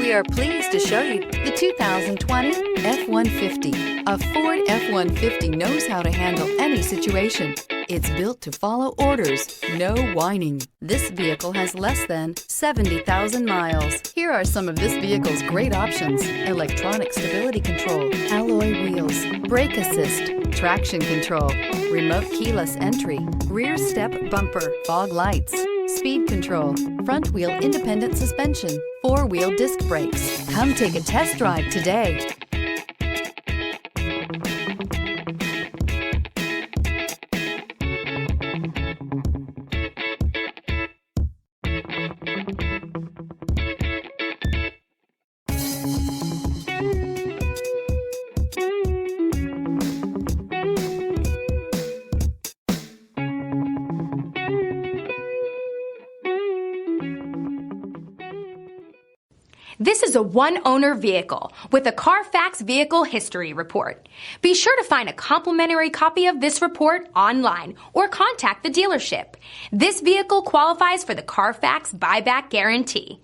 We are pleased to show you the 2020 F-150. A Ford F-150 knows how to handle any situation. It's built to follow orders, no whining. This vehicle has less than 70,000 miles. Here are some of this vehicle's great options: electronic stability control, alloy wheels, brake assist, traction control, remote keyless entry, rear step bumper, fog lights, speed control, front wheel independent suspension, four-wheel disc brakes. Come take a test drive today. This is a one-owner vehicle with a Carfax Vehicle History Report. Be sure to find a complimentary copy of this report online or contact the dealership. This vehicle qualifies for the Carfax Buyback Guarantee.